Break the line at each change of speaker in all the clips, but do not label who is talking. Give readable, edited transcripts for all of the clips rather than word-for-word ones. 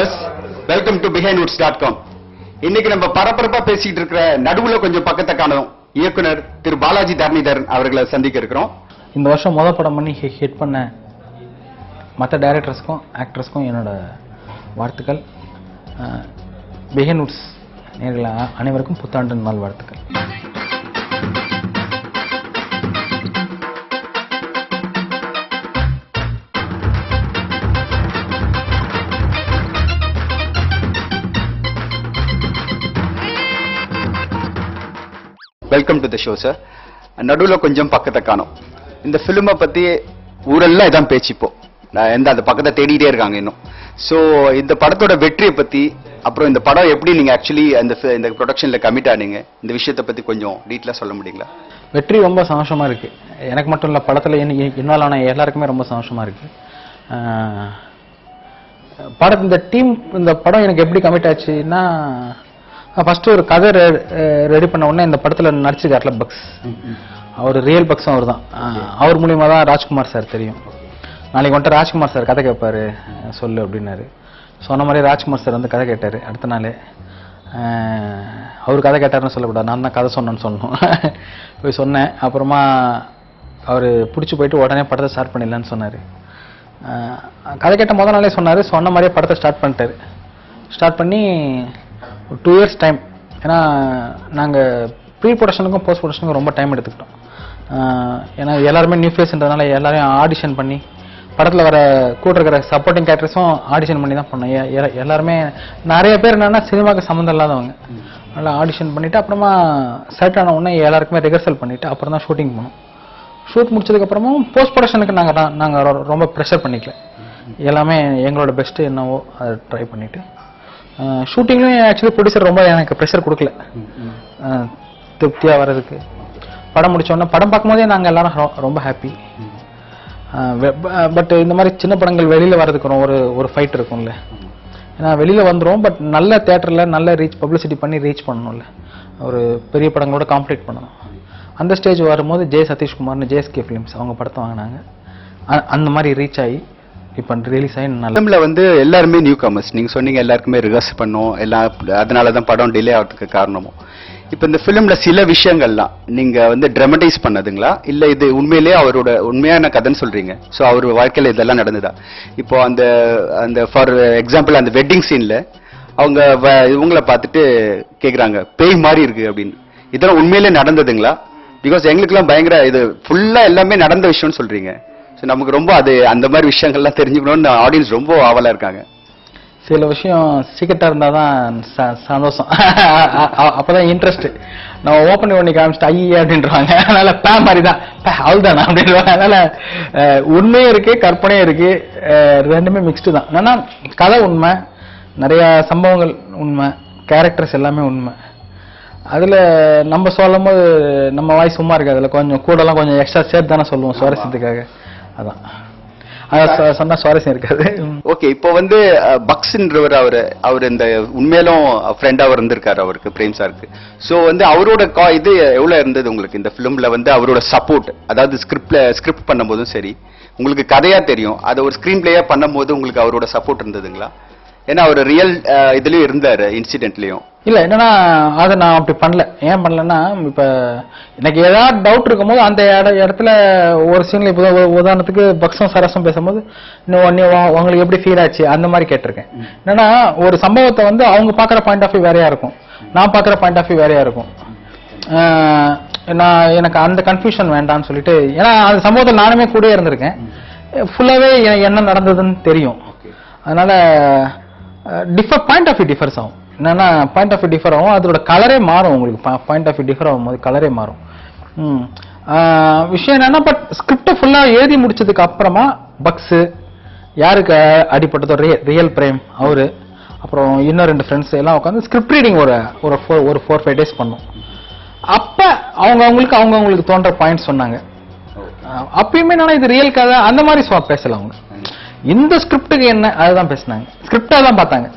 Viewers, welcome to BehindWoods.com. இன்னைக்கு நம்ம பரபரப்பா பேசிட்டு இருக்கிற நடுவுல கொஞ்சம் பக்கத்தை காணும் இயக்குனர் திரு பாலாஜி தரணிதரன் அவர்களை சந்திக்க இருக்கிறோம்.
இந்த வருஷம் முதல் படம் பண்ணி ஹிட் பண்ண மற்ற டைரக்டர்ஸ்க்கும் ஆக்டர்ஸ்க்கும் என்னோட வாழ்த்துக்கள். BehindWoods நேயர்கள் அனைவருக்கும் புத்தாண்டு நாள் வாழ்த்துக்கள்.
Welcome to the show sir. நடுவுல கொஞ்சம் பக்கத்தை காணும். இந்த பிலிமை பத்தி ஊரெல்லாம் இதான் பேச்சிப்போ அந்த பக்கத்தை தேடிட்டே இருக்காங்க இன்னும். ஸோ இந்த படத்தோட வெற்றியை பத்தி, அப்புறம் இந்த படம் எப்படி நீங்க ஆக்சுவலி இந்த ப்ரொடக்ஷன்ல கமிட் ஆனீங்க, இந்த விஷயத்தை பத்தி கொஞ்சம் டீட்டெயிலா சொல்ல முடியுங்களா?
வெற்றி ரொம்ப சந்தோஷமா இருக்கு. எனக்கு மட்டும் இல்லை, படத்தில் இன்வால்வ் ஆன எல்லாருக்குமே ரொம்ப சந்தோஷமா இருக்கு. இந்த டீம் இந்த படம் எனக்கு எப்படி கமிட் ஆச்சுன்னா, ஃபர்ஸ்ட் ஒரு கதை ரெடி பண்ண உடனே இந்த படத்துல நடிச்சிருக்காருல பக்ஸ், அவர் ரியல் பக்ஸும் அவர் தான். அவர் மூலியமா தான் ராஜ்குமார் சார் தெரியும். நாளைக்கு வந்துட்டு ராஜ்குமார் சார் கதை கேட்பாரு சொல்லு அப்படின்னாரு. சொன்ன மாதிரி ராஜ்குமார் சார் வந்து கதை கேட்டாரு. அடுத்த நாளே அவர் கதை கேட்டாருன்னு சொல்லக்கூடாது, நான் தான் கதை சொன்னேன்னு சொல்லணும். போய் சொன்னேன். அப்புறமா அவர் பிடிச்சி போயிட்டு உடனே படத்தை ஸ்டார்ட் பண்ணிடலான்னு சொன்னார். கதை கேட்ட முதல் நாளே சொன்னார். சொன்ன மாதிரியே படத்தை ஸ்டார்ட் பண்ணிட்டாரு. ஸ்டார்ட் பண்ணி 2 years டைம். ஏன்னா நாங்கள் ப்ரீ ப்ரொடக்ஷனுக்கும் போஸ்ட் ப்ரொடக்ஷனுக்கும் ரொம்ப டைம் எடுத்துக்கிட்டோம். ஏன்னா எல்லாருமே நியூ ஃபேஸ்ன்றதுனால எல்லாரையும் ஆடிஷன் பண்ணி, படத்தில் வர கூட இருக்கிற சப்போர்ட்டிங் கேரக்டர்ஸும் ஆடிஷன் பண்ணி தான் பண்ணோம். எல்லாருமே நிறைய பேர் என்னென்னா சினிமாவுக்கு சம்மந்தம் இல்லாதவங்க. நல்லா ஆடிஷன் பண்ணிவிட்டு அப்புறமா செட் ஆன உடனே எல்லாருக்குமே ரிஹர்சல் பண்ணிவிட்டு அப்புறம் தான் ஷூட்டிங் பண்ணோம். ஷூட் முடிச்சதுக்கப்புறமும் போஸ்ட் ப்ரொடக்ஷனுக்கு நாங்கள் ரொம்ப ப்ரெஷர் பண்ணிக்கல. எல்லாமே எங்களோட பெஸ்ட்டு என்னவோ அதை ட்ரை பண்ணிவிட்டு, ஷூட்டிங்லையும் ஆக்சுவலி ப்ரொடியூசர் ரொம்ப எனக்கு ப்ரெஷர் கொடுக்கல. திருப்தியாக வர்றதுக்கு படம் முடித்தோடனே படம் பார்க்கும்போதே நாங்கள் எல்லாரும் ரொம்ப ஹாப்பி. பட் இந்த மாதிரி சின்ன படங்கள் வெளியில் வர்றதுக்கு ஒரு ஃபைட் இருக்கும்ல. ஏன்னா வெளியில் வந்துடும், பட் நல்ல தேட்டரில் நல்ல பப்ளிசிட்டி பண்ணி ரீச் பண்ணணும்ல. ஒரு பெரிய படங்களோட காம்பீட் பண்ணணும். அந்த ஸ்டேஜ் வரும்போது சதீஷ்குமார்னு JSK ஃபிலிம்ஸ் அவங்க படத்தை வாங்கினாங்க. அந்த மாதிரி ரீச் ஆகி இப்போ ரிலீஸ் ஆகி
ஃபிலிமில் வந்து எல்லாருமே நியூ கமர்ஸ். நீங்கள் சொன்னீங்க எல்லாருக்குமே ரிஹர்ஸ் பண்ணோம் எல்லாம், அதனால தான் படம் டிலே ஆகிறதுக்கு காரணமும். இப்போ இந்த ஃபிலிமில் சில விஷயங்கள்லாம் நீங்கள் வந்து ட்ராமடைஸ் பண்ணதுங்களா, இல்லை இது உண்மையிலேயே அவரோட உண்மையான கதைன்னு சொல்கிறீங்க? ஸோ அவர் வாழ்க்கையில் இதெல்லாம் நடந்ததா? இப்போ அந்த ஃபார் எக்ஸாம்பிள் அந்த வெட்டிங் சீனில் அவங்க இவங்கள பார்த்துட்டு கேட்குறாங்க பேய் மாதிரி இருக்கு அப்படின்னு. இதெல்லாம் உண்மையிலே நடந்ததுங்களா? பிகாஸ் எங்களுக்குலாம் பயங்கர இது ஃபுல்லாக எல்லாமே நடந்த விஷயம்னு சொல்கிறீங்க. ஸோ நமக்கு ரொம்ப அந்த மாதிரி விஷயங்கள்லாம் தெரிஞ்சுக்கணும்னு ஆடியன்ஸ் ரொம்ப ஆவலாக இருக்காங்க.
சில விஷயம் சீக்கிரட்டாக இருந்தால் தான் சந்தோஷம். அப்போ தான் இன்ட்ரெஸ்ட். நம்ம ஓப்பன் பண்ணி காமிச்சிட்டு ஐயா அப்படின்றாங்க. அதனால மாதிரி தான் அவள் தானே அப்படின்றாங்க. அதனால உண்மையும் இருக்கு கற்பனையும் இருக்கு, ரெண்டுமே மிக்ஸ்டு தான். என்னன்னா கதை உண்மை, நிறைய சம்பவங்கள் உண்மை, கேரக்டர்ஸ் எல்லாமே உண்மை. அதில் நம்ம சொல்லும் போது நம்ம வாய் சும்மா இருக்கு, அதில் கொஞ்சம் கூடலாம் கொஞ்சம் எக்ஸ்ட்ரா சேர்த்து தானே சொல்லுவோம் சுவாரஸ்யத்துக்காக. அதான் சொன்னா சுவாரஸ்யம் இருக்காது.
ஓகே, இப்போ வந்து பக்ஸ்ன்றவர் அவர் இந்த உண்மையிலும் ஃப்ரெண்டா இருந்திருக்காரு அவருக்கு, பிரேம் சாருக்கு. ஸோ வந்து அவரோட இது எவ்வளவு இருந்தது உங்களுக்கு இந்த ஃபிலிம்ல வந்து அவரோட சப்போர்ட்? அதாவது ஸ்கிரிப்ட் பண்ணும்போதும் சரி, உங்களுக்கு கதையா தெரியும், அதை ஒரு ஸ்கிரீன் பிளேயா பண்ணும்போது உங்களுக்கு அவரோட சப்போர்ட் இருந்ததுங்களா? ஏன்னா அவர் ரியல் இதுலயும் இருந்தாரு, இன்சிடென்ட்லயும்.
இல்ல என்னன்னா அதை நான் அப்படி பண்ணல. ஏன் பண்ணலன்னா, இப்ப எனக்கு ஏதாவது டவுட் இருக்கும் போது அந்த இடத்துல ஒரு சீன்ல இப்போ உதாரணத்துக்கு பக்ஸும் சரஸும் பேசும்போது உங்களுக்கு எப்படி ஃபீல் ஆச்சு அந்த மாதிரி கேட்டிருக்கேன். என்னன்னா ஒரு சம்பவத்தை வந்து அவங்க பாக்குற பாயிண்ட் ஆஃப் வியூ வேறையா இருக்கும், நான் பாக்குற பாயிண்ட் ஆஃப் வியூ வேறையா இருக்கும். நான் எனக்கு அந்த கன்ஃபியூஷன் வேண்டாம்னு சொல்லிட்டு, ஏன்னா அந்த சம்பவத்தில் நானுமே கூட இருந்திருக்கேன், ஃபுல்லாவே என்ன நடந்ததுன்னு தெரியும். அதனால பாயிண்ட் ஆஃப் வியூ டிஃபர்ஸ் ஆகும். என்னன்னா பாயிண்ட் ஆஃப் வியூ டிஃபர் ஆகும், அதோட கலரே மாறும். உங்களுக்கு பாயிண்ட் ஆஃப் வியூ டிஃபர் ஆகும்போது கலரே மாறும். விஷயம் என்னன்னா, பட் ஸ்கிரிப்டை ஃபுல்லா எழுதி முடிச்சதுக்கு அப்புறமா பக்ஸ் யாருக்கு அடிப்பட்டதோ ரியல் பிரேம் அவரு, அப்புறம் இன்னும் 2 ஃப்ரெண்ட்ஸ் எல்லாம் உட்காந்து ஸ்கிரிப்ட் ரீடிங் ஒரு 4-5 days பண்ணோம். அப்ப அவங்களுக்கு தோன்ற பாயிண்ட் சொன்னாங்க. அப்பயுமே நான் இது ரியல் கதை அந்த மாதிரி பேசல. அவங்க இந்த ஸ்கிரிப்டுக்கு என்ன அதுதான் பேசினாங்க, ஸ்கிரிப்டா தான் பார்த்தாங்க.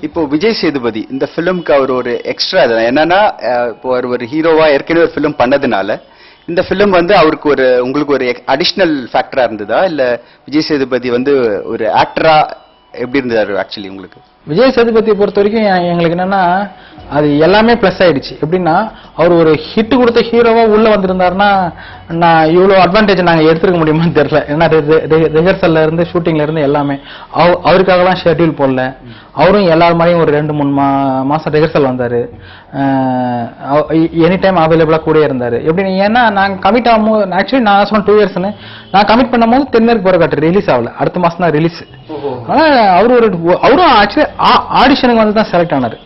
இப்போ விஜய் சேதுபதி இந்த பிலிம்க்கு அவர் ஒரு எக்ஸ்ட்ரா என்னன்னா, இப்போ ஒரு ஹீரோவா ஏற்கனவே ஒரு பிலிம் பண்ணதுனால இந்த பிலிம் வந்து அவருக்கு உங்களுக்கு ஒரு அடிஷனல் ஃபேக்டரா இருந்ததா, இல்ல விஜய் சேதுபதி வந்து ஒரு ஆக்டரா எப்படி இருந்தாரு ஆக்சுவலி உங்களுக்கு?
விஜய் சேதுபதியை பொறுத்த வரைக்கும் எங்களுக்கு என்னன்னா அது எல்லாமே ப்ளஸ் ஆயிடுச்சு. எப்படின்னா அவர் ஒரு ஹிட் கொடுத்த ஹீரோவா உள்ள வந்திருந்தாருன்னா நான் இவ்வளவு அட்வான்டேஜ் நாங்க எடுத்துக்க முடியுமான்னு தெரியல. ஏன்னா ரிஹர்சல்ல இருந்து ஷூட்டிங்ல இருந்து எல்லாமே அவருக்காகலாம் ஷெட்யூல் போடல. அவரும் எல்லாரும் மாதிரியும் ஒரு 2-3 மாசம் ரிஹர்சல் வந்தாரு. எனி டைம் அவைலபிளா கூட இருந்தாரு. எப்படி ஏன்னா நாங்க கமிட் ஆகும்போது ஆக்சுவலி நான் சொன்ன 2 இயர்ஸ்னு நான் கமிட் பண்ணும் போது தென்மேற்கு போற ரிலீஸ் ஆகல, அடுத்த மாசம் தான் ரிலீஸ். அவரும் ஆக்சுவலி ஆடிஷனுக்கு வந்து தான் செலக்ட் ஆனாரு.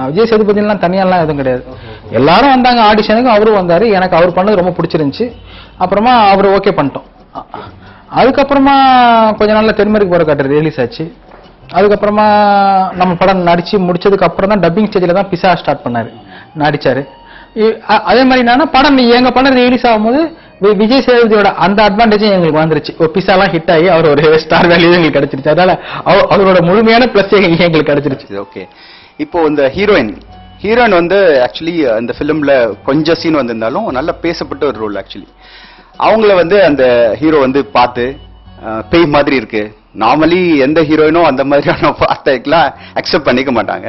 விஜய் சேதுபதிலாம் தனியாலாம் எதுவும் கிடையாது, எல்லாரும் வந்தாங்க ஆடிஷனுக்கு, அவரும் வந்தாரு. எனக்கு அவர் பண்ணது ரொம்ப பிடிச்சிருந்துச்சு. அப்புறமா அவர் ஓகே பண்ணிட்டோம். அதுக்கப்புறமா கொஞ்ச நாள்ல தென்மேற்கு போற காட்டு ரிலீஸ் ஆச்சு. அதுக்கப்புறமா நம்ம படம் நடிச்சு முடிச்சதுக்கு அப்புறம் தான் டப்பிங் ஸ்டேஜ்ல தான் பிசா ஸ்டார்ட் பண்ணாரு, நடிச்சாரு. அதே மாதிரி என்னன்னா படம் எங்க படம் ரிலீஸ் ஆகும்போது விஜய் சேதுபதியோட அந்த அட்வான்டேஜும் எங்களுக்கு வந்துருச்சு. பிசாலாம் ஹிட் ஆகி அவர் ஒரு ஸ்டார் வேல்யூ எங்களுக்கு கிடைச்சிருச்சு. அதனால அவரோட முழுமையான பிளஸ் எங்களுக்கு கிடைச்சிருச்சு.
ஓகே, இப்போ இந்த ஹீரோயின் வந்து ஆக்சுவலி அந்த ஃபிலிம்ல கொஞ்சம் சீன் வந்திருந்தாலும் நல்லா பேசப்பட்ட ஒரு ரோல். ஆக்சுவலி அவங்கள வந்து அந்த ஹீரோ வந்து பார்த்து பேய் மாதிரி இருக்கு, நார்மலி எந்த ஹீரோயினும் அந்த மாதிரியான வார்த்தைக்கெல்லாம் அக்செப்ட் பண்ணிக்க மாட்டாங்க.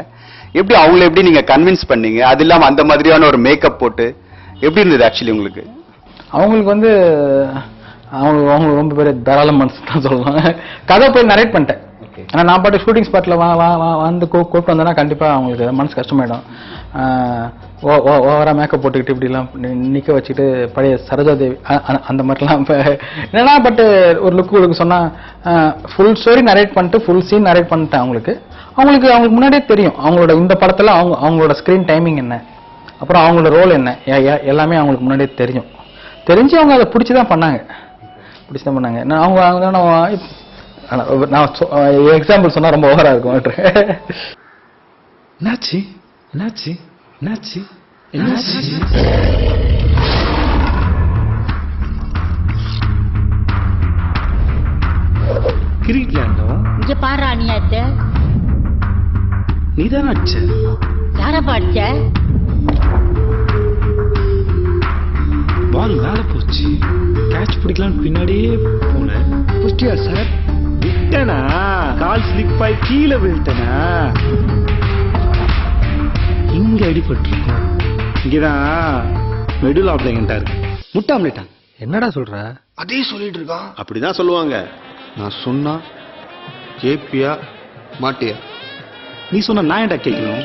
எப்படி அவங்கள எப்படி நீங்க கன்வின்ஸ் பண்ணீங்க? அது இல்லாம அந்த மாதிரியான ஒரு மேக்கப் போட்டு எப்படி இருந்தது ஆக்சுவலி உங்களுக்கு?
அவங்களுக்கு வந்து அவங்க ரொம்ப பேர் தாராள மனசு தான் சொல்லலாம். கதை போய் நரேட் பண்ணிட்டேன். ஆனா நான் பாட்டு ஷூட்டிங் ஸ்பாட்ல வந்து கூப்பிட்டு வந்தேன்னா கண்டிப்பா அவங்களுக்கு மனசு கஷ்டமாயிடும். ஓவரா மேக்கப் போட்டுக்கிட்டு இப்படி எல்லாம் நிக்க வச்சுட்டு பழைய சரோஜாதேவி அந்த மாதிரிலாம் என்னன்னா பட் ஒரு லுக்கு சொன்னா ஃபுல் ஸ்டோரி நரேட் பண்ணிட்டு ஃபுல் சீன் நரேட் பண்ணிட்டேன். அவங்களுக்கு முன்னாடியே தெரியும் அவங்களோட இந்த படத்துல அவங்களோட ஸ்கிரீன் டைமிங் என்ன, அப்புறம் அவங்களோட ரோல் என்ன, எல்லாமே அவங்களுக்கு முன்னாடியே தெரிஞ்சு அவங்க அதை பிடிச்சிதான் பண்ணாங்க. நான் எக்ஸாம்பிள் சொன்னா ரொம்ப ஓவரா இருக்கும்.
என்னாச்சு என்னாச்சு என்னாச்சு என்னாச்சு? கிரிக்கெட் விளையாண்டோம்.
இங்க பாரு அணியாத்த
நீதான் அடிச்ச.
யார பாடிச்ச?
பால் மேல போச்சு, கேட்ச் பிடிக்கலான்னு பின்னாடியே போனேன். புஷ்டியா சார்? விட்டனா, கால் ஸ்லிப் ஆகி கீழே விழுட்டனா. இங்க அடிபட்டிருக்கோம். இங்கதான் மெடுல் ஆப்லேங்கன்ட்டா இருக்கு. முட்டை ஆம்லேட்டா?
என்னடா சொல்ற?
அதே சொல்லிட்டு இருக்கான்.
அப்படிதான் சொல்லுவாங்க. நான் சொன்னா கேப்பியா மாட்டியா?
நீ சொன்ன நான் ஏன்டா கேட்கணும்?